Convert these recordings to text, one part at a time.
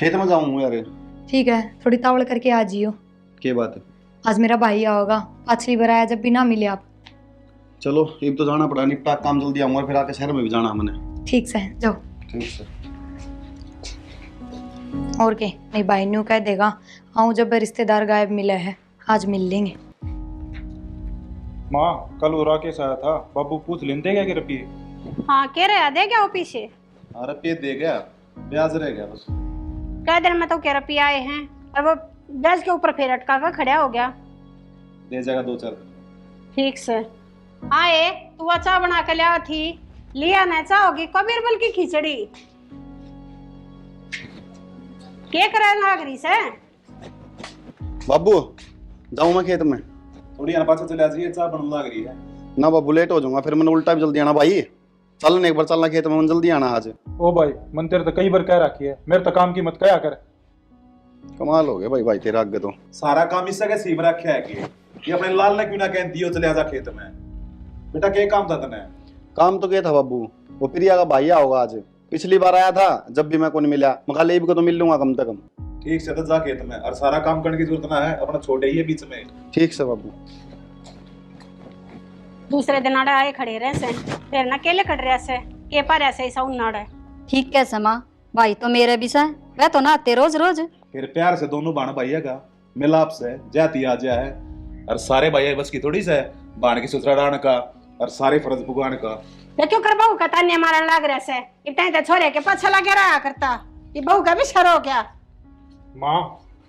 खेत में जाऊँ यार। ठीक है, थोड़ी तावड़ करके आ जियो। क्या बात है? आज मेरा भाई आओगा, पिछली बार आया जब भी ना मिले आप। चलो अब तो जाना पड़ा, निपटा काम जल्दी आऊंगा, फिर आके शहर में भी जाना है मैंने। ठीक से जाओ। ठीक से। और के नहीं भाई न्यू कह देगा आऊँ जब रिश्तेदार गायब मिला है, आज मिल लेंगे। माँ कल वो राकेश आया था, बाबू पूछ लेते क्या कि रुपये? हाँ कह रहा दे क्या वो पीछे? अरे पे दे गया, ब्याज रह गया बस। कह देर में तो कह रुपये आए हैं और वो ब्याज के ऊपर फिर अटका कर खड़ा हो गया। दे जाएगा 2-4। ठीक से आए तू वो चाय बना के लिया थी, लिया ना चाय होगी कबीर बल की खिचड़ी। क्या करे नागरी से? बाबू जाऊँ मैं खेत में, थोड़ी आना पाछा चले जाइए, चाय बनने लग रही है ना बाबू, लेट हो जाऊंगा फिर मैंने उल्टा भी जल्दी आना भाई। चलना एक बार, चलना खेत में, जल्दी आना आज। ओ भाई मन तेरे तो कई बार कह रखी है, मेरे तो काम की मत कया कर। कमाल हो गया भाई, भाई तेरा आगे तो सारा काम इससे के सीव रखा है कि ये अपने लाल ने क्यों ना कहती हो चले आजा खेत में। बेटा क्या काम था तने? काम तो क्या था बाबू, वो प्रिया का भाई होगा आज, पिछली बार आया था जब भी मैं को नहीं मिला, मगर लेब को तो मिल लूंगा कम से कम। ठीक से तो जा खेत में, और सारा काम करने की जरूरत ना है, अपना छोटे ही है बीच में। ठीक से बाबू। दूसरे दिन आड़े आए खड़े रहे से फिर ना केले कट रहे से के पर ऐसे ऐसा उन्नाड़े। ठीक कैसे माँ, भाई तो मेरे भी से वह तो ना आते रोज रोज। फिर प्यार से दोनों बाण भाई का मिलाप से जाती आ जाए, और सारे भाई बस की थोड़ी से बाण की सुथरा डाण का और सारे फर्ज भुगवान का। ये क्यों कर बहू का ताने मारन लाग रहे से? इतने तो छोरे के पाछा लगे रहा करता, ये बहू का भी शर हो गया। माँ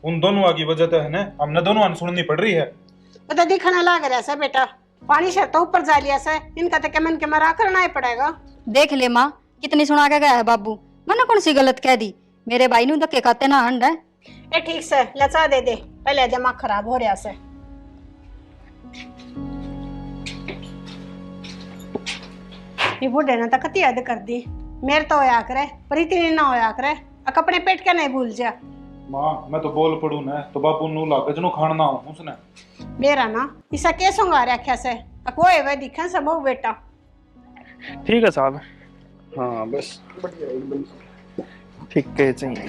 उन दोनों की वजह तो है ना, हमने दोनों अनसुननी पड़ रही है। वो तो दिखाना लाग रहा से बेटा, पानी से तो ऊपर जा लिया से, इनका तो मन के मरा करना ही पड़ेगा। देख ले माँ कितनी सुना के गया है बाबू, मैंने कौन सी गलत कह दी? मेरे भाई नु धक्के खाते ना हंड है। ए ठीक से लचा दे दे, पहले दिमाग खराब हो रहा से। ये बूढ़े ने तो कती हद कर दी, मेरे तो होया करे पर इतनी ना होया करे, अपने पेट के नहीं भूल जा। माँ मैं तो बोल पड़ू ना तो बाबू नू लागे जनो खाना हो उसने। मेरा ना इसा के संगा रखा से कोई वे दिखा सब बेटा। ठीक है साहब। हाँ बस बढ़िया एकदम ठीक है चाहिए।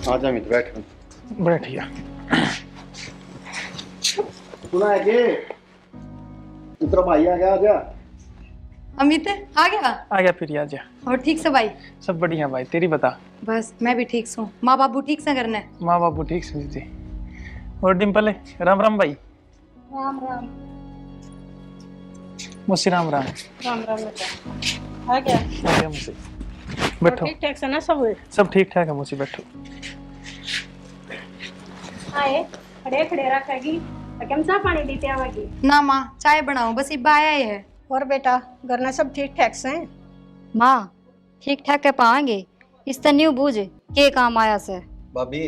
आ जा मित्र बैठ। बैठिए। सुना है कि इतना भाई आ गया अमित आ गया? आ गया फिर आ जा। और ठीक से भाई? सब बढ़िया भाई, तेरी बता। बस मैं भी ठीक हूँ। माँ बाबू ठीक से करना है? माँ बाबू ठीक से जी। और डिम्पल राम राम भाई। राम राम। मुझसे राम राम। राम राम बेटा। आ गया? आ गया मुझसे। बैठो। ठीक ठाक से ना सब? सब ठीक ठाक है मुझसे, बैठो। आए खड़े खड़े रखेगी कम सा पानी देते आवेगी ना माँ, चाय बनाओ बस इब्बा आया ही है। और बेटा घर में सब ठीक ठाक से? माँ ठीक ठाक के पाएंगे, इस तो न्यू बूझ के काम आया से। भाभी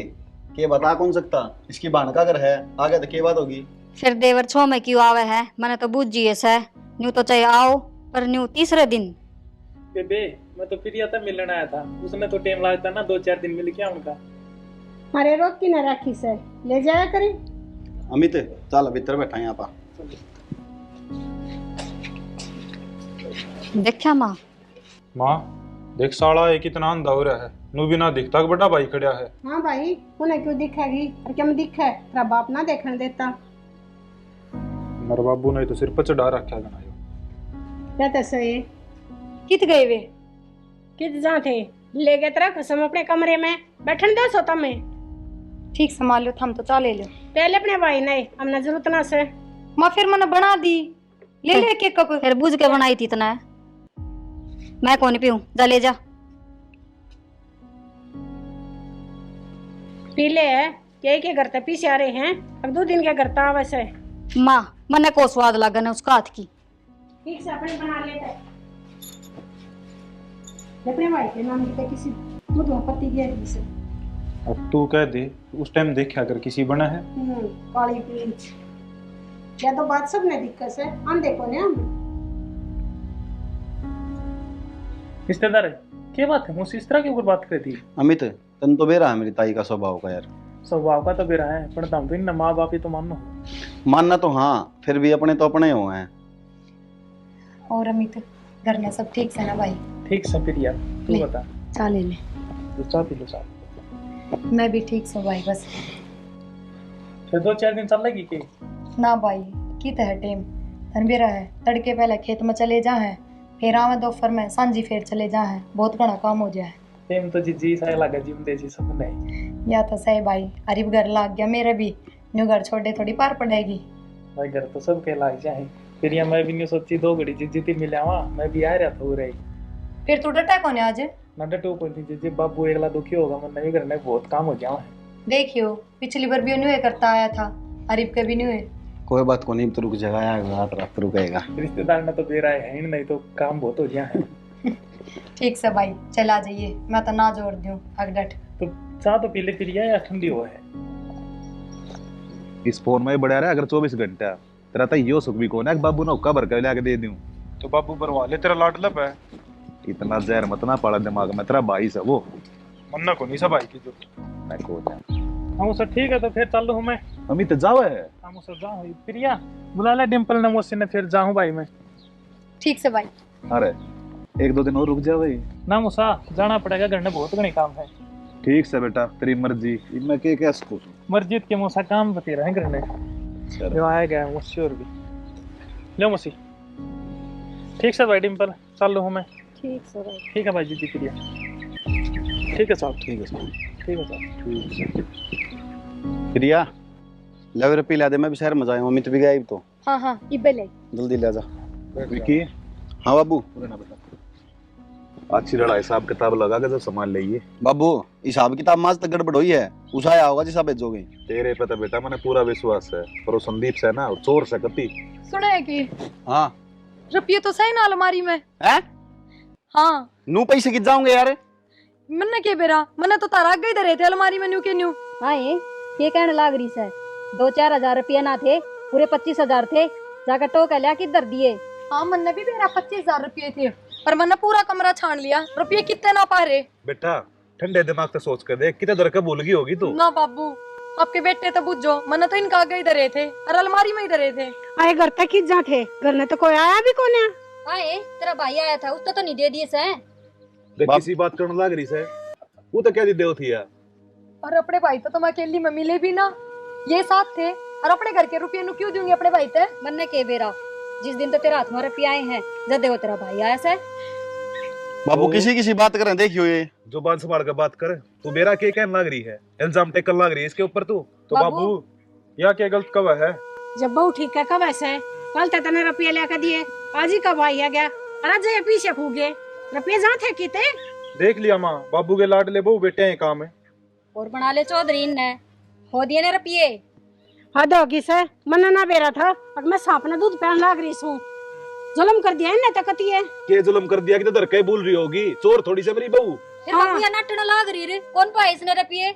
के बता कौन सकता, इसकी बहन का घर है, आगे तो के बात होगी। फिर देवर छो में क्यों आवे है, मैंने तो बूझ जिए से। न्यू तो चाहे आओ पर न्यू तीसरे दिन। बेबे मैं तो प्रिया तक मिलने आया था, उसने तो टाइम लगता ना 2-4 दिन मिल गया उनका। हमारे रोक की न राखी से ले जाया करें। अमित चल भीतर बैठा यहाँ पर। देखा माँ? माँ देख साला ये कितना अंधा हो रहा है, नू भी ना दिखता कि बड़ा भाई खड़ा है। हाँ भाई उन्हें क्यों दिखेगी और क्या दिखे, तेरा बाप ना देखने देता। मेरे बाबू ने तो सिर पर चढ़ा रखा गना। कहते सही कित गए वे? कित जा थे ले गए तेरा कसम अपने कमरे में बैठने दे सोता में। ठीक संभाल लो, थम तो चा ले लो। पहले अपने भाई नहीं हमने जरूरत ना से। माँ फिर मैंने बना दी, ले ले के कप। फिर बूझ के बनाई थी इतना है, मैं कौन पीऊं, जा ले जा। पीले है के घर ते पीछे आ रहे हैं, अब 2 दिन के घर ता वैसे। माँ मने को स्वाद लगा ना उसका हाथ की। ठीक से अपने बना लेते अपने भाई के नाम लिखे किसी दूध में पत्ती गिर से। अब तू कह दे उस टाइम देखा अगर किसी बना है। काली पीच या तो बात सब ने दिक्कत से हम देखो ने हम रिश्तेदार है क्या बात है, मुझसे इस तरह के ऊपर बात कर दी? अमित तन तो बेरा है मेरी ताई का स्वभाव का यार। स्वभाव का तो बेरा है पर तुम तो माँ बाप ही तो मानो। मानना तो हाँ, फिर भी अपने तो अपने हो हैं। और अमित घर में सब ठीक से ना भाई? ठीक से प्रिया तू नहीं। बता। चाय ले ले। तो चाय पी लो साहब। मैं भी ठीक से भाई बस। फिर 2-4 दिन चल लेगी कि ना भाई की तो है टेम धन भी रहा है। तड़के पहले खेत में चले जा है, फिर आवे दोपहर में सांझी फिर चले जा है। बहुत घना काम हो जाए। टेम तो जी सा लगा जिम दे जी सब नहीं। या तो सही भाई, अरीब घर लाग गया मेरे भी। न्यू घर छोड़े थोड़ी पार पड़ेगी। भाई घर तो सब के लाग जाए। फिर या मैं भी नहीं सोची 2 घड़ी जिद्दी मिलावा, मैं भी आ रहा था उरे। फिर तू डटा कौन है आज? ना डटो कोई नहीं जी, बाबू एकला दुखी होगा, मन नहीं करने बहुत काम हो जावा है। देखियो पिछली बार भी न्यू करता आया था, अरीब के भी न्यू है। कोई बात को नहीं, तो रुक जाएगा रात रात रुकेगा। रिश्तेदार में तो बेरा है नहीं तो काम बहुत हो गया है। ठीक से भाई चला जाइए, मैं तो ना जोड़ दूं अगडट। तो चाह तो पीले पिलिया या ठंडी हो है। इस फोन में बढ़िया रहा अगर 24 घंटा तेरा तो यो सुख भी कौन है बाबू ने हुक्का भर के लाके दे दूं। तो बाबू भरवा ले, तेरा लाड लब है। इतना जहर मत ना पड़ा दिमाग में, तेरा भाई से वो मन्ना को नहीं सब भाई की जो मैं को हम सर ठीक है तो फिर चल लूँ मैं। अमित जावे है। हम सर जाऊँ प्रिया बुला ले डिम्पल ने मुझसे ने फिर जाऊँ भाई मैं। ठीक से भाई। अरे 1-2 दिन और रुक जा भाई। ना मुसा जाना पड़ेगा, घर में बहुत घने काम है। ठीक से बेटा तेरी मर्जी, मैं के क्या सकूं। मस्जिद के मुसा काम बते रहे घर में। जो आया गया मुझसे और भी लो मुसी। ठीक से भाई डिम्पल चल लूँ मैं। ठीक से भाई। ठीक है भाई जी प्रिया। ठीक है साहब। ठीक है साहब। ठीक है साहब। प्रिया ले रे पिला दे, मैं भी शहर में जाऊं। अमित भी गया तो। हाँ हाँ इबे ले। जल्दी ले जा विकी। हाँ बाबू अच्छी लड़ाई हिसाब किताब लगा के जो सामान लेइए। बाबू हिसाब किताब माज तक गड़बड़ हुई है, उस आया होगा जिसा भेजोगे। तेरे पे तो बेटा मैंने पूरा विश्वास है, पर वो संदीप से ना चोर से कती सुना है कि हाँ रुपये तो सही ना अलमारी में है। हाँ नू पैसे गिर जाऊंगे यार। मन्ने के बेरा मन्ने तो तारा गई रहे थे अलमारी में न्यू के न्यू। हाँ ये कहने लाग रही है 2-4 हजार रुपया ना थे, पूरे 25,000 थे। जाकर टोका लिया किधर दिए। हाँ मन्ने भी मेरा 25,000 रुपये थे, पर मैंने पूरा कमरा छान लिया। रुपये कितने ना पा रहे। बेटा ठंडे दिमाग से सोच कर देख, कितने दर का भूल गई होगी तू। ना बाबू आपके बेटे तो बुझो, मैंने तो इनका आगे ही धरे थे और अलमारी में ही धरे थे। आए घर तक किस जा थे, घर में तो कोई आया भी कौन है। हाँ तेरा भाई आया था, उसको तो नहीं दे दिए से। देख किसी बात करने लग रही से, वो तो क्या दी देव थी यार। और अपने भाई तो तुम अकेली में मिले भी ना, ये साथ थे। और अपने घर के रुपये नु क्यों दूंगी अपने भाई ते। मन्ने के बेरा जिस दिन तो तेरा हाथ में रुपये आए हैं, जब देखो तेरा भाई आया से। बाबू किसी बात करें, देखियो ये जो बात संभाल कर बात करे। तू मेरा के कहने लग रही है, इल्जाम टेकन लग रही है इसके ऊपर तू। तो बाबू या क्या गलत कब है। जब बहू ठीक है कब ऐसे, कल तक तने रुपये लेकर दिए, आज ही कब आई है गया। और आज ये पीछे खूगे रुपये जहाँ थे किते। देख लिया माँ, बाबू के लाडले बहु बेटे हैं काम है। और बना ले चौधरी ने हो दिए ने रुपये। हद होगी से, मन ना बेरा था और मैं सांप ने दूध पहन लाग रही हूँ। जुल्म कर दिया है तकती है। के जुल्म कर दिया कि तो कहीं बोल रही होगी, चोर थोड़ी सी मेरी बहू। फिर बाबू या नाटना लाग रही रे, कौन पाए इसने रुपये।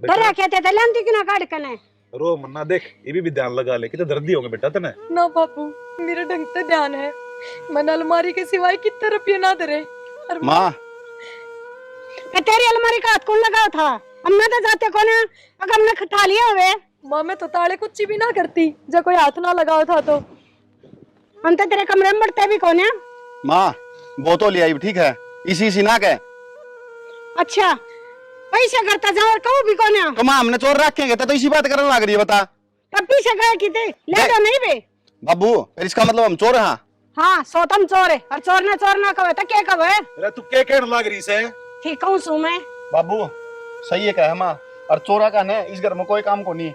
डरा कहते थे लेंती कि ना काट कने। रो मन्ना देख, ये भी ध्यान लगा ले कि तो दर्दी होंगे बेटा तने। ना बाबू मेरे ढंग से ध्यान है, मैंने अलमारी के सिवाय कितने रुपये ना धरे। माँ तेरी अलमारी का हाथ कौन लगा था, हमने तो जाते कौन है, अगर हमने खटा लिया हुए। माँ मैं तो ताले कुछ भी ना करती जब कोई हाथ ना लगाओ था तो। हम तो तेरे कमरे में बढ़ते भी कौन है। माँ वो तो ले आई ठीक है, इसी ना कह। अच्छा पैसे करता जाओ और कहूँ भी कौन है। तो माँ हमने चोर रखेंगे तो इसी बात करने लग रही है, बता। तब पीछे गए किते ले दो नहीं बे। बाबू फिर इसका मतलब हम चोर हैं। हाँ सोतम चोर है, और चोर ना कहे तो क्या कहे। अरे तू क्या कहने लग रही से। ठीक हूँ सू मैं। बाबू सही है कह माँ, और चोरा का ने इस घर में कोई काम को नहीं।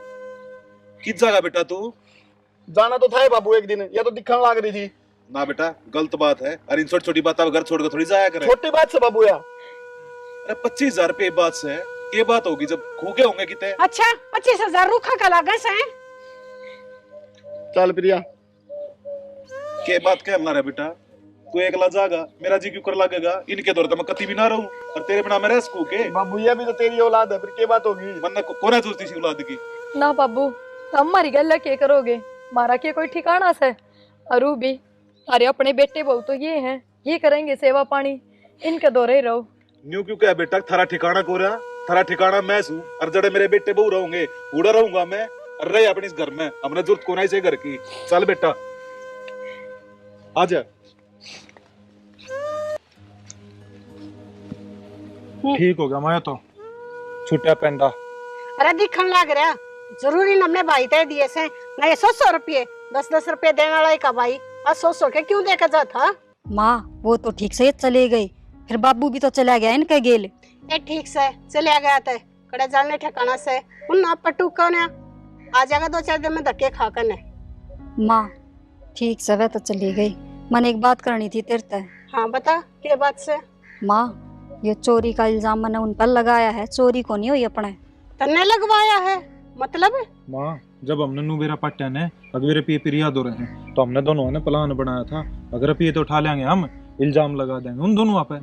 किस जगह बेटा तू जाना तो था ही बाबू एक दिन, या तो दिखने लग रही थी ना। बेटा गलत बात है, अरे इन छोटी छोटी बात घर छोड़ कर थोड़ी जाया करे। छोटी बात से बाबू यार, अरे 25,000 रुपये बात से ये बात होगी जब खोगे होंगे कितने। अच्छा 25,000 रूखा का लागा से। चल प्रिया के बात कहना रे बेटा, तू एकला जागा, मेरा जी क्यों कर लगेगा। इनके दौर तो मैं कति भी ना रहूं, और तेरे बिना मैं रह सकूं के। बाबू ये भी तो तेरी औलाद है, फिर क्या बात होगी। मन कौन है सोचती सी औलाद की। ना बाबू हमारी गल क्या करोगे, मारा के कोई ठिकाना से। अरू भी अरे अपने बेटे बहू तो ये हैं, ये करेंगे सेवा पानी, इनके दौरे ही रहो। न्यू क्यों क्या बेटा, थारा ठिकाना को रहा, थारा ठिकाना मैं हूँ, और जड़े मेरे बेटे बहू रहोगे उड़ा रहूंगा मैं, और रहे अपने इस घर में। हमने जरूरत कोना ही से घर की। चल बेटा आजा। ठीक हो गया मैं तो छुट्टिया पेंडा। अरे दिखन लग रहा जरूरी न अपने भाई ते दिए से नहीं 100 रुपये 10-10 रुपये देने वाला का भाई आज 100 के क्यों देकर जाता। माँ वो तो ठीक से चले गई, फिर बाबू भी तो चला गया इनके गेल। ये ठीक से चले गया थे कड़े जाने ठिकाना से उन ना पटू कौन है आ जाएगा 2-4 दिन में धक्के खा कर ने। माँ ठीक से वह तो चली गई, मैंने एक बात करनी थी तेरे से। हाँ बता क्या बात से। माँ ये चोरी का इल्जाम मैंने उन पर लगाया है, चोरी को नहीं हुई अपने। तन्ने लगवाया है मतलब। माँ जब हमने नुबेरा पट्टिया ने अगवेरे पेपर याद हो रहे हैं तो हमने दोनों ने प्लान बनाया था, अगर अब ये तो उठा लेंगे हम इल्जाम लगा देंगे उन दोनों पे।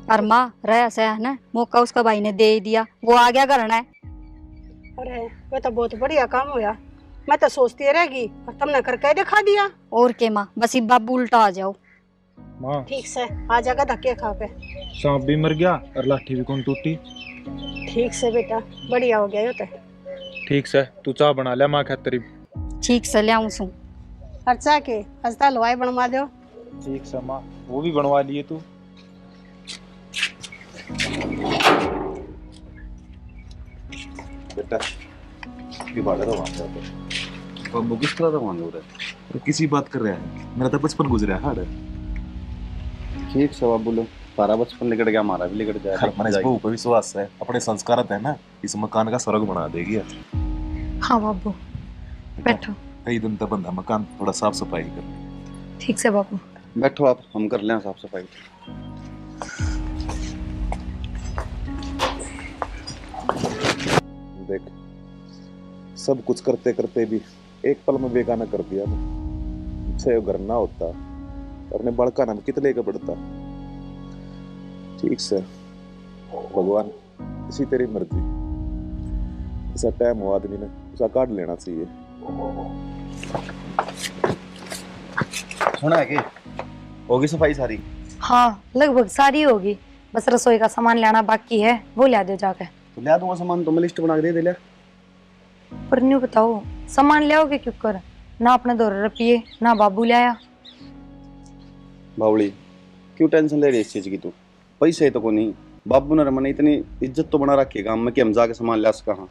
और माँ रहा से है ना मौका उसका भाई ने दे ही दिया, वो आ गया करना है। अरे वो तो बहुत बढ़िया काम हुआ, मैं तो सोचती रहेगी और तुमने करके दिखा दिया। और के माँ बस ये बाबू उल्टा आ जाओ। माँ ठीक से आ जाएगा धक्के खा के। सांप भी मर गया और लाठी भी कौन टूटी। ठीक से बेटा बढ़िया हो गया ये तो। ठीक से तू चाय बना ले माँ खातरी। ठीक से ले आऊँ सू। खर्चा के हंसता हलवाई बनवा दो। ठीक से माँ वो भी बनवा लिए तू। बेटा ये बात है वहाँ पे तो किस तरह का मान लो रहा है किसी बात कर रहा है, मेरा तो बचपन गुजरा है हाड़। ठीक सवाब बोलो सारा बचपन निकट गया हमारा भी निकट जाएगा। मैंने इस बहू पे विश्वास है, अपने संस्कार है ना इस मकान का स्वर्ग बना देगी। हाँ बाबू बैठो। कई दिन तक बंदा मकान थोड़ा साफ सफाई कर। ठीक से बाबू बैठो आप, हम कर लें साफ सफाई। देख सब कुछ करते करते भी एक पल में बेगाना कर दिया ना। चाहे घर ना होता अपने बड़का नाम कितने का बढ़ता। ठीक से भगवान इसी तेरी मर्जी, ऐसा टाइम हो आदमी ने उसा काट लेना चाहिए। सुना है कि होगी सफाई सारी? हाँ लगभग सारी होगी, बस रसोई का सामान लाना बाकी है, वो ला दो जाके। तो लिया दूंगा सामान, तो मैं लिस्ट बना के दे लिया। पर न्यू बताओ सामान ले आओगे क्यों कर, ना अपने 2 रुपये ना बाबू लाया। बावली क्यों टेंशन ले रही इस चीज की तू? पैसे तो को नहीं, बाबू ने मैंने इतनी इज्जत तो बना रखी है गांव में कि हम जाके सामान ला सका। हाँ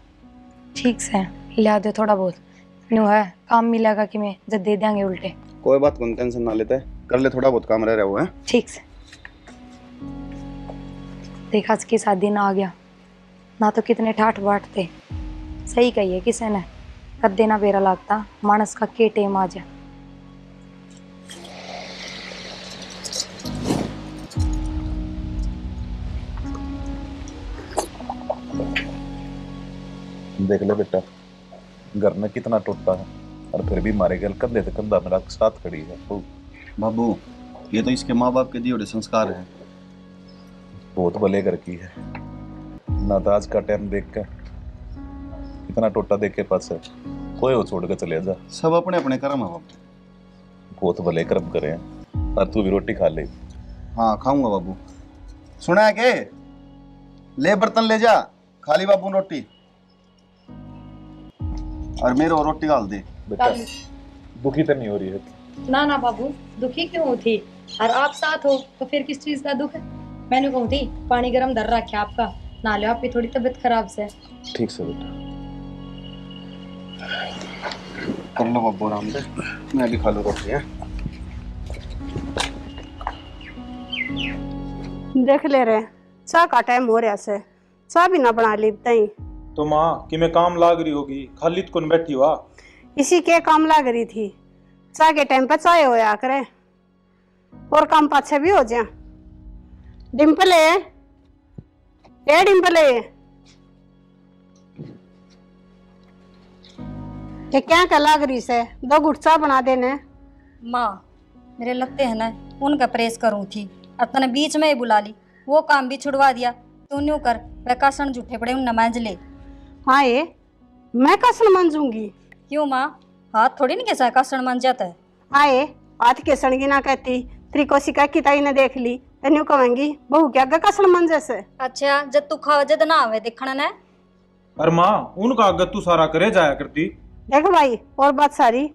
ठीक से ला दो थोड़ा बहुत, न्यू है काम मिलेगा कि मैं जब दे देंगे उल्टे। कोई बात कौन टेंशन ना लेते, कर ले थोड़ा बहुत काम रह रहा हुआ है। ठीक से देखा की शादी ना आ गया ना तो कितने ठाठ बाट थे। सही कही किसी ने कर देना बेरा लगता मानस का के टेम आ जा। देख ले बेटा घर में कितना टूटता है और फिर भी मारे गल कंधे से कंधा मेरा साथ खड़ी है। बाबू ये तो इसके माँ बाप के दिए संस्कार हैं। बहुत भले घर की है ना, तो आज का टाइम देख कर इतना टोटा देख के पास है कोई वो छोड़ के चले जा। सब अपने अपने कर्म है बाबू, बहुत भले कर्म करे हैं। और तू भी रोटी खा ले। हाँ खाऊंगा बाबू। सुना है के ले बर्तन ले जा, खाली बाबू रोटी और मेरे और रोटी डाल दे। बेटा दुखी तो नहीं हो रही है? ना ना बाबू दुखी क्यों होती, और आप साथ हो तो फिर किस चीज का दुख है। मैंने कहूँ थी पानी गर्म धर रखा आपका, ना लो आपकी थोड़ी तबीयत खराब से। ठीक से बेटा कर लो बाबू आराम से, मैं भी खा लूँ रोटी है। देख ले रहे चाह का टाइम हो रहा से, चाह भी ना बना ली तई। तो माँ कि मैं काम लाग रही होगी, खाली तो कौन बैठी हुआ? इसी के काम लग रही थी, चाह के टाइम पर चाय होया करे और काम पाछे भी हो जाए। डिम्पल है ये डिम्पल है ये क्या कर लाग रही से, 2 घुट चाह बना देने। माँ मेरे लगते हैं ना उनका प्रेस करूँ थी, अपने बीच में ही बुला ली, वो काम भी छुड़वा दिया। तू न्यू कर प्रकाशन जूठे पड़े उन नमाज ले। हाँ ये मैं कासन मंजूंगी? क्यों माँ हाथ थोड़ी नहीं कैसा कासन मान जाता है। हाँ ये हाथ के सणगी ना कहती त्रिकोशिका की ताई ने देख ली तो न्यू कहेंगी बहू क्या कासन मन जैसे। अच्छा जब तू खावे जद ना आवे देखना ना। अरे माँ उनका आगत तू सारा करे जाया करती। देख भाई और बात सारी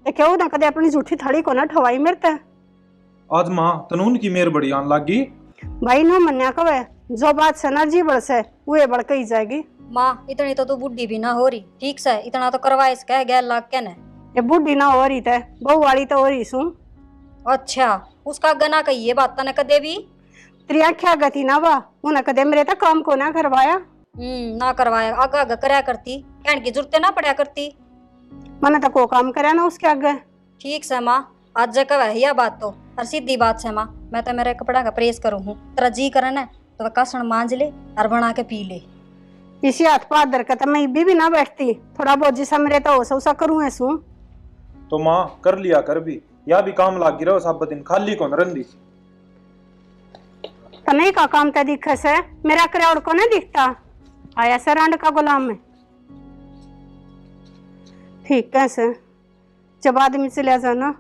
क्यों ना कदे अपनी झूठी थड़ी को ना ठवाई मेरे ते। आज माँ तनून की मेर बड़ी आन लागी। भाई नो मन्या कवे जो बात से ना जी बढ़ से वो बढ़ ही जाएगी। माँ इतनी तो तू बुढ़ी भी ना हो रही, ठीक से इतना तो करवा इसका 11 लाख के ने। ये बुढ़ी ना हो रही थे, बहू वाली तो हो रही सू। अच्छा उसका गना कही ये बात तने कदे भी तेरी आख्या गति ना बा, उन्हें कदे मेरे तक काम को ना करवाया। ना करवाया, आगा आगा करया करती, कहने की जरूरत ना पड़ा करती। मैंने तो को काम करे ना उसके आगे। ठीक से माँ, आज जब कह यह बात तो और सीधी बात से माँ, मैं तो मेरे कपड़ा का प्रेस करूँ हूँ, तेरा जी करे ना तो कासन मांज ले और बना के पी ले। इसी हाथ पात दर तो मैं भी ना बैठती, थोड़ा बहुत जिसा मेरे तो उसा करूँ ऐसू। तो माँ कर लिया कर भी, या भी काम लागी रहो सब दिन, खाली कौन रंदी। तने का काम तो दिखे से, मेरा क्राउड को नहीं दिखता, आया से रांड का गुलाम में। ठीक है से, जब आदमी चले जाना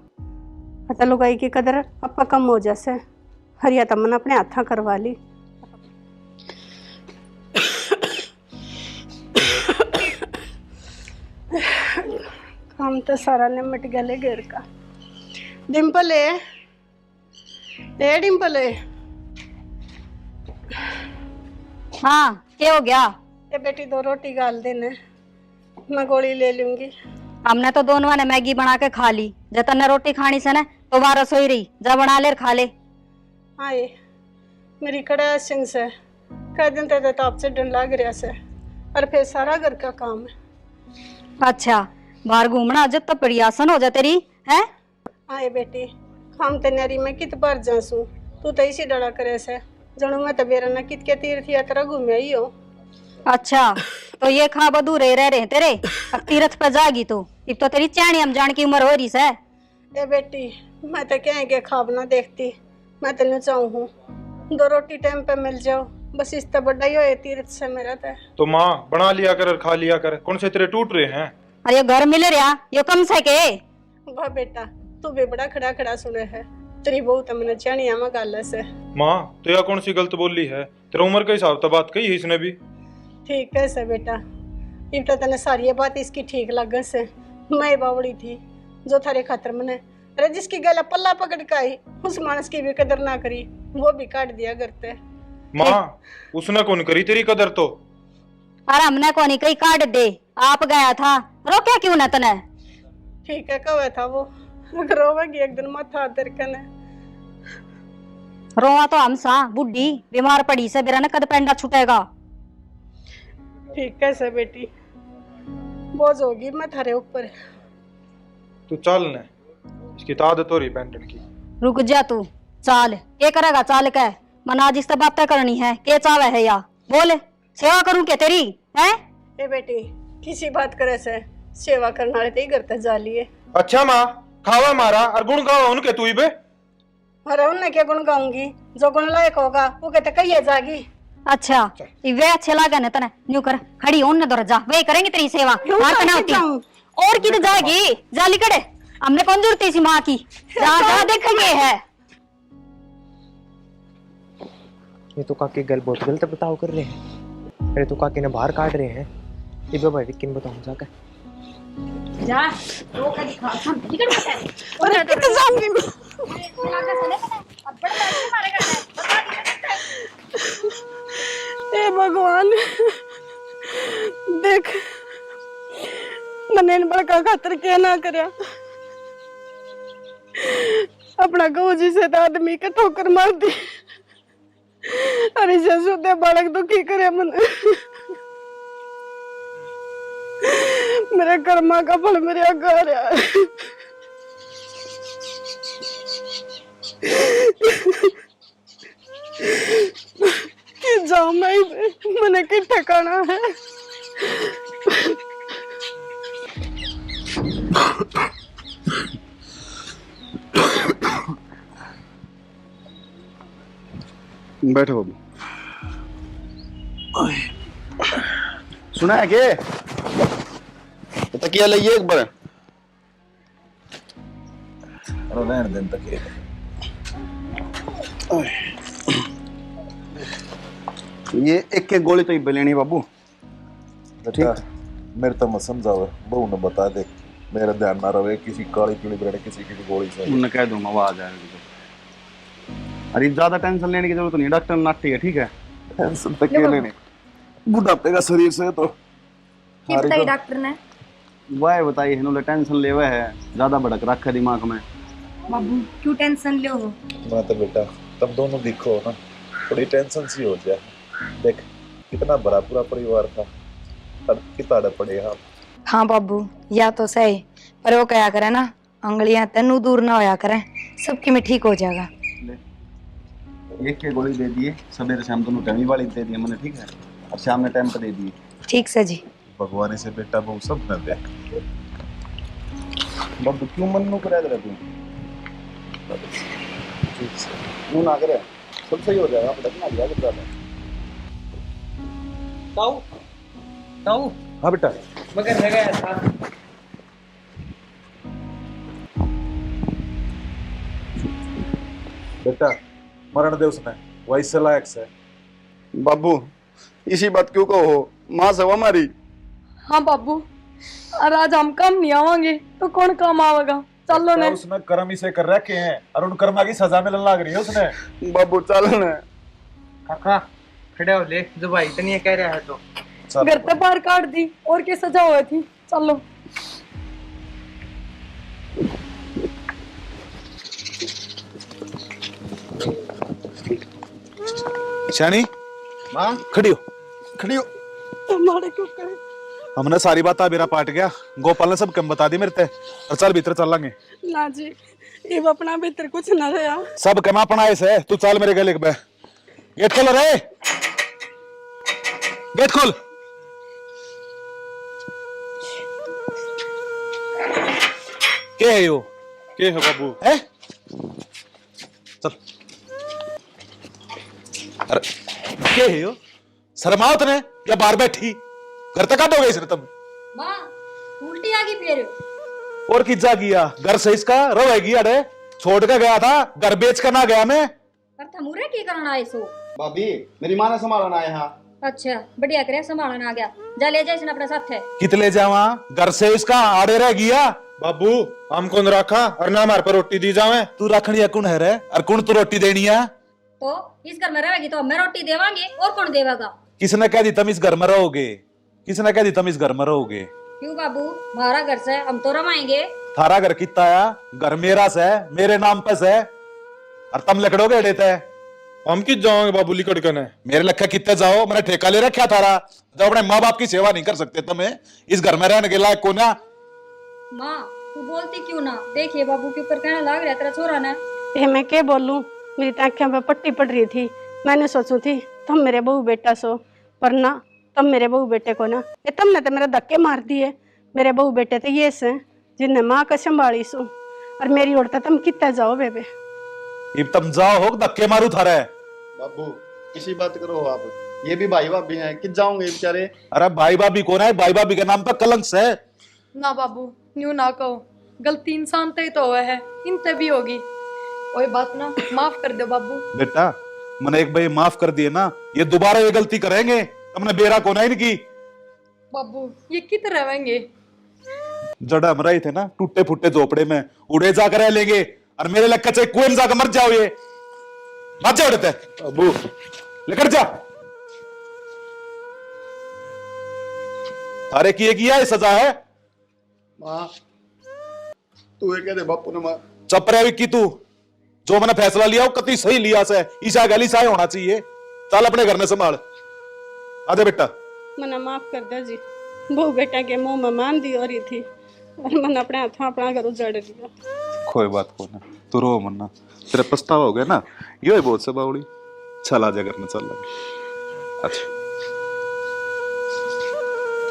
पता लुगाई की कदर अपा कम हो जैसे। हरिया तमन अपने हाथा करवा ली। काम तो सारा निमट गले घेर का। डिम्पल है, डिम्पल है। हाँ क्या हो गया? ये बेटी 2 रोटी गाल देने, मैं गोली ले लूंगी। हमने तो दोनों ने मैगी बना के खा ली, जब तने रोटी खानी से ना तो बारह सोई रही, जा बना ले खा ले। आए मेरी कड़ा सिंह से कह दिन ते तो आपसे डर लग रहा से, और फिर सारा घर का काम है। अच्छा बाहर घूमना जब तो बड़ी आसन हो जा तेरी है। आए बेटी काम ते नारी में कित बार जासू, तू तो इसी डरा करे से जनू मैं तो बेरा ना कित के तीर्थ यात्रा घूमे ही हो। अच्छा तो ये खा बदू रह रहे तेरे, अब तीर्थ पे जागी तो अब तो तेरी चैनी हम जान की उम्र हो रही है। ए बेटी मैं तो क्या के खाब ना देखती, मैं तेन चाहूँ हूँ 2 रोटी टाइम पे मिल जाओ, बस इस तो बड़ा ही हो तीर्थ से मेरा तो माँ बना लिया कर और खा लिया कर, कौन से तेरे टूट रहे हैं। अरे घर मिले रहा यो कम से के। वाह बेटा तू भी बड़ा खड़ा खड़ा सुने है, तेरी बहू तो मैंने चैनिया में गाल से। माँ तो यह कौन सी गलत बोली है, तेरा उम्र के हिसाब तो बात कही है इसने भी। ठीक है से बेटा, इब तो तने सारी बात इसकी ठीक लग से। मैं बावड़ी थी जो थारे खातर मैंने, अरे जिसकी गला पल्ला पकड़ के आई उस मानस की भी कदर ना करी, वो भी काट दिया करते। माँ उसने कौन करी तेरी कदर तो। अरे हमने को नहीं कहीं काट दे, आप गया था रोक्या क्यों ना तने। ठीक है कवे था वो, अगर रोवेगी एक दिन माथा दर कने। रोवा तो हम सा बुढ़ी बीमार पड़ी से बेरा ने कद पेंडा छुटेगा। ठीक है से बेटी, बोझ होगी मैं थारे ऊपर। तू चल ने, इसकी तो आदत हो रही बैंडन की। रुक जा तू, चाल क्या करेगा चाल के, मन आज इस बातें करनी है के चावे है या बोल, सेवा करूं क्या तेरी है। ए बेटी किसी बात करे से सेवा करने वाले ते घर तक जा लिए। अच्छा माँ खावा मारा और गुण गावा उनके तू ही बे। अरे उनने क्या गुण गाऊंगी, जो गुण लायक होगा वो कहते कहिए जागी। अच्छा वे अच्छे लागे न तने न्यू कर, खड़ी हो न जा, वे करेंगे तेरी सेवा। मार तो ना होती और की तो जाएगी जाली कड़े, हमने कौन जरूरत थी माँ की, जा जा देखेंगे है। ये तो काके गल बहुत गलत बताओ कर रहे हैं। अरे तो काके ने बाहर काट रहे हैं, ये बाबा किन बताऊं जाकर जा वो कदी खा हम टिकट बताए अरे कितने जाऊंगी मैं। लागा सने अब बड़ा पैसे मारे करना बता दी। ए भगवान देख मैंने बड़का खातर क्या ना करया, अपना गौ जी से तो आदमी के ठोकर मार दी, अरे जसुदे बालक दुखी करे मन। मेरे कर्मा का फल मेरे आगे आ रहा है। कि जाऊं मैं, मैंने कि ठिकाना है। बैठो बाबू। सुना है के तकिया लाइए एक बार। रहने दें तकिया। ये एक एक गोली तो ही लेनी बाबू। बेटा मेरे तो मत समझावे, बहू ने बता दे, मेरा ध्यान ना रहे किसी काली पीली ब्रेड किसी की गोली से। उन्हें कह दूंगा वो आ जाएगा। अरे ज्यादा टेंशन लेने की जरूरत नहीं, डॉक्टर नाटी है ठीक है, टेंशन तो अकेले नहीं, बुढ़ापे का शरीर से तो ये बताइए डॉक्टर ने वाह बताइए इन्होंने टेंशन ले हुए है, ज्यादा भड़क रखा है दिमाग में। बाबू क्यों टेंशन ले हो? मैं तो बेटा तब दोनों दिखो ना, थोड़ी टेंशन सी हो जाए। देख कितना बड़ा पूरा परिवार था, कितना पड़े आप। हाँ बाबू या तो सही, पर वो क्या करे ना, उंगलियां तेनू दूर ना होया करें, सबकी में ठीक हो जाएगा। एक के गोली दे दिए, सवेरे शाम दोनों टाइम वाली दे दिए मैंने, ठीक है, और शाम में टाइम पर दे दिए। ठीक से जी। भगवान से बेटा बहु सब न दे। बाबू क्यों मन नु करा दे तू? तू ना करे, सब सही हो जाएगा, बेटा ना लिया बेटा। ताऊ ताऊ हाँ बेटा मगर है गया था। बेटा मरण दे उसने, वैसे लायक से। बाबू इसी बात क्यों कहो, माँ सब हमारी। हाँ बाबू, और आज हम काम नहीं आवांगे तो कौन काम आवेगा? चलो ने उसने कर्म इसे कर रखे हैं और उन कर्मा की सजा मिलने लग रही है उसने। बाबू चलो ने। काका खड़े हो ले, जो भाई इतनी कह रहा है तो घर पे बाहर काट दी और क्या सजा हुई थी। चलो शानी माँ खड़ी हो, खड़ी हो। हमारे क्यों करे? हमने सारी बात मेरा पाट गया, गोपाल ने सब कम बता दी मेरे ते, और चल भीतर चल लेंगे। ना जी, ये अपना भीतर कुछ ना रहा। सब कमा अपना ऐसे, तू चल मेरे गले पे। गेट खोल रे, गेट खोल। क्या है यो? के है बाबू? है चल। अरे क्या है यो? शर्माओ तने या बाहर बैठी? घर तक आ दोगे इसने तुम? मां उल्टी आ गई फिर। और किज्जा किया घर से इसका रहेगी। अरे छोड़ के गया था, घर बेच कर ना गया मैं। पर थमूरे की करना है सो? भाभी मेरी माँ ने संभालना है यहाँ। अच्छा बढ़िया करे, संभालना आ गया। जा ले जा इसने अपने साथ है। कितने जावा घर से इसका आड़े रह गया। बाबू हम कौन रखा और ना हमारे पर रोटी दी जावे? तू रखनी है कौन है रे, और कौन तू रोटी देनी है? तो इस घर में रहेगी तो हमें रोटी देवांगे, और कौन देवागा? किसने कह दी तुम इस घर में रहोगे? किसने कह दी तुम इस घर में रहोगे? क्यों बाबू, हमारा घर से हम तो रमाएंगे। थारा घर कितना है? घर मेरा से, मेरे नाम पे से, और तुम लकड़ोगे देते हैं। हम किस जाओगे बाबू लिकड़ कने? मेरे लक्का कितने जाओ, मैंने ठेका ले रखा थारा। जब अपने माँ बाप की सेवा नहीं कर सकते तुम्हें, इस घर में रहने के लायक को ना। माँ तू बोलती क्यों ना? देखिए बाबू के ऊपर कहने लग रहा तेरा छोरा ने। ये मैं क्या बोलूं, मेरी आंखें पे पट्टी पड़ रही थी। मैंने सोचू थी तुम मेरे बहू बेटा सो, पर ना तुम मेरे बहू बेटे को ना, ये तुमने तो मेरे धक्के मार दिए। मेरे बहू बेटे तो ये से जिन्हें माँ का संभाली सो, और मेरी औरत तुम कितना जाओ बेबे। इब तुम जाओ हो धक्के मारू थारे। बाबू किसी बात करो आप, ये भी भाई भाभी हैं, किस जाओगे बेचारे। अरे भाई भाभी कौन है? भाई भाभी के नाम पर कलंक है। ना बाबू न्यू ना कहो, गलती इंसान ते तो हुआ है, इनते भी होगी। कोई बात ना, माफ कर दो बाबू। बेटा मैंने एक भाई माफ कर दिए ना, ये दोबारा ये गलती करेंगे। तुमने बेरा को नहीं की। बाबू ये कित रहेंगे? जड़ा हम रहे थे ना टूटे फुटे झोपड़े में, उड़े जाकर रह लेंगे, और मेरे लक्का चाहे कुएं में जाकर मर जाओ। ये मत जाओ उड़ते अबू, लेकर जा। अरे किया ये सजा है। माँ तू ये कह दे बापू ने। माँ चुप रह की तू, जो मैंने फैसला लिया वो कति सही लिया से, ईसा गली सा होना चाहिए। चल अपने घर में संभाल। आजा बेटा। मना माफ कर दो जी, बहू बेटा के मुंह में मान दी हो रही थी, और मैंने अपने हाथों अपना घर उजाड़ दिया। कोई बात को ना, तू रो मन्ना, तेरा पछतावा हो गया ना, यो बहुत से बावड़ी। चल आजा घर में चल। अच्छा